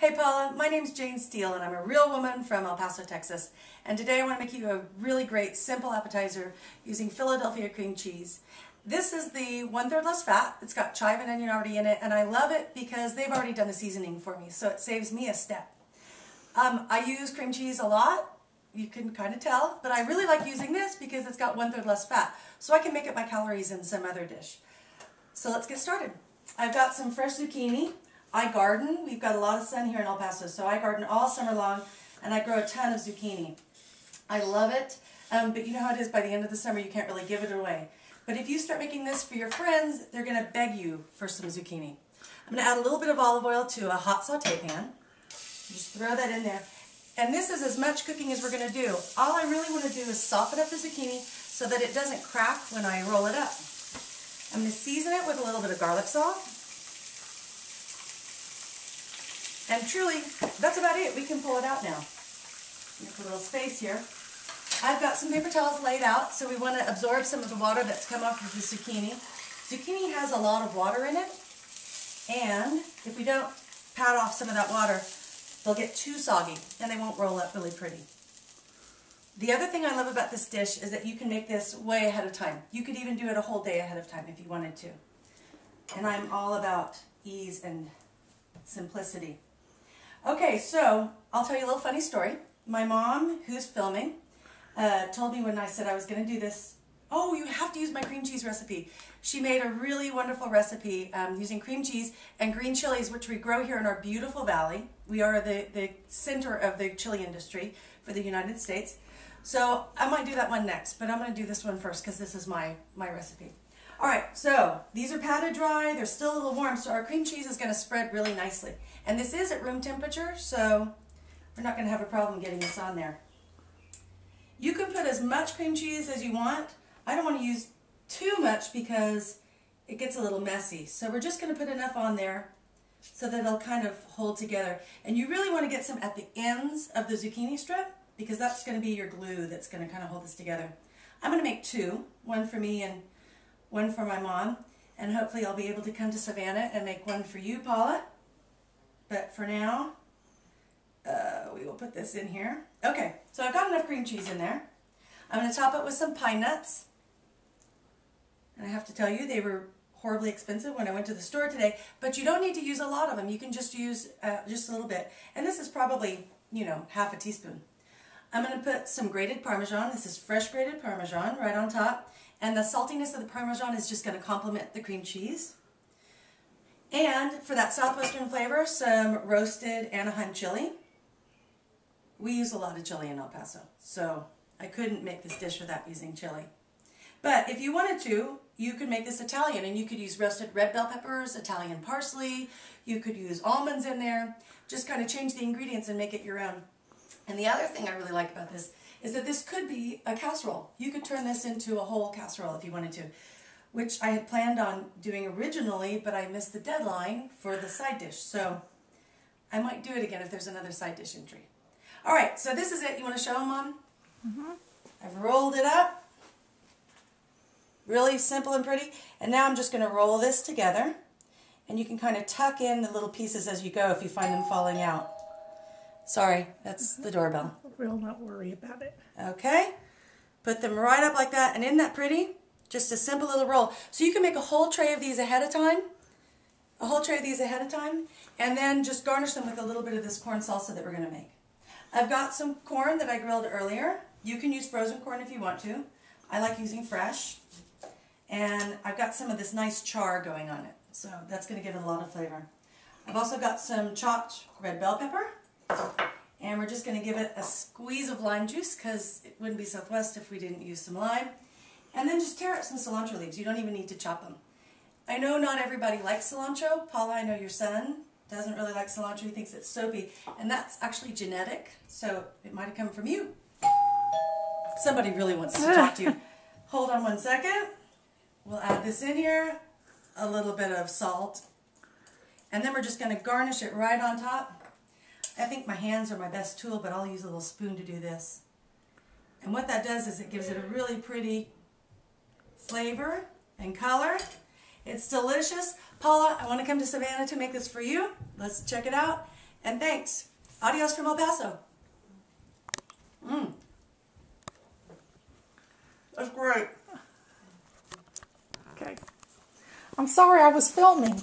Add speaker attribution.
Speaker 1: Hey Paula, my name's Jane Steele and I'm a real woman from El Paso, Texas. And today I want to make you a really great simple appetizer using Philadelphia cream cheese. This is the 1/3 less fat. It's got chive and onion already in it, and I love it because they've already done the seasoning for me, so it saves me a step. I use cream cheese a lot, you can kind of tell, but I really like using this because it's got 1/3 less fat, so I can make up my calories in some other dish. So let's get started. I've got some fresh zucchini. I garden. We've got a lot of sun here in El Paso, so I garden all summer long, and I grow a ton of zucchini. I love it, but you know how it is, by the end of the summer you can't really give it away. But if you start making this for your friends, they're going to beg you for some zucchini. I'm going to add a little bit of olive oil to a hot saute pan. Just throw that in there. And this is as much cooking as we're going to do. All I really want to do is soften up the zucchini so that it doesn't crack when I roll it up. I'm going to season it with a little bit of garlic salt. And truly, that's about it. We can pull it out now. Make a little space here. I've got some paper towels laid out, so we want to absorb some of the water that's come off of the zucchini. Zucchini has a lot of water in it, and if we don't pat off some of that water, they'll get too soggy, and they won't roll up really pretty. The other thing I love about this dish is that you can make this way ahead of time. You could even do it a whole day ahead of time if you wanted to. And I'm all about ease and simplicity. Okay, so I'll tell you a little funny story. My mom, who's filming, told me when I said I was going to do this, oh, you have to use my cream cheese recipe. She made a really wonderful recipe using cream cheese and green chilies, which we grow here in our beautiful valley. We are the center of the chili industry for the United States. So I might do that one next, but I'm going to do this one first because this is my recipe. All right, so these are patted dry. They're still a little warm, so our cream cheese is going to spread really nicely. And this is at room temperature, so we're not going to have a problem getting this on there. You can put as much cream cheese as you want. I don't want to use too much because it gets a little messy. So we're just going to put enough on there so that it'll kind of hold together. And you really want to get some at the ends of the zucchini strip because that's going to be your glue that's going to kind of hold this together. I'm going to make two, one for me and one for my mom. And hopefully I'll be able to come to Savannah and make one for you, Paula. But for now, we will put this in here. Okay, so I've got enough cream cheese in there. I'm going to top it with some pine nuts. And I have to tell you, they were horribly expensive when I went to the store today, but you don't need to use a lot of them. You can just use just a little bit. And this is probably, you know, half a teaspoon. I'm going to put some grated Parmesan. This is fresh grated Parmesan right on top. And the saltiness of the Parmesan is just going to complement the cream cheese. And for that southwestern flavor, some roasted Anaheim chili. We use a lot of chili in El Paso, so I couldn't make this dish without using chili. But if you wanted to, you could make this Italian, and you could use roasted red bell peppers, Italian parsley, you could use almonds in there, just kind of change the ingredients and make it your own. And the other thing I really like about this is that this could be a casserole. You could turn this into a whole casserole if you wanted to, which I had planned on doing originally, but I missed the deadline for the side dish, so I might do it again if there's another side dish entry. All right, so this is it. You want to show them, Mom? Mm-hmm. I've rolled it up. Really simple and pretty. And now I'm just going to roll this together. And you can kind of tuck in the little pieces as you go if you find them falling out. Sorry, that's the doorbell.
Speaker 2: We'll not worry about it.
Speaker 1: Okay. Put them right up like that. And isn't that pretty? Just a simple little roll. So you can make a whole tray of these ahead of time. A whole tray of these ahead of time. And then just garnish them with a little bit of this corn salsa that we're going to make. I've got some corn that I grilled earlier. You can use frozen corn if you want to. I like using fresh. And I've got some of this nice char going on it. So that's going to give it a lot of flavor. I've also got some chopped red bell pepper. And we're just going to give it a squeeze of lime juice because it wouldn't be Southwest if we didn't use some lime. And then just tear up some cilantro leaves. You don't even need to chop them. I know not everybody likes cilantro. Paula, I know your son doesn't really like cilantro. He thinks it's soapy. And that's actually genetic, so it might have come from you. Somebody really wants to talk to you. Hold on one second. We'll add this in here. A little bit of salt. And then we're just going to garnish it right on top. I think my hands are my best tool, but I'll use a little spoon to do this. And what that does is it gives it a really pretty flavor and color. It's delicious. Paula, I want to come to Savannah to make this for you. Let's check it out. And thanks. Adios from El Paso. That's great.
Speaker 2: Okay. I'm sorry I was filming.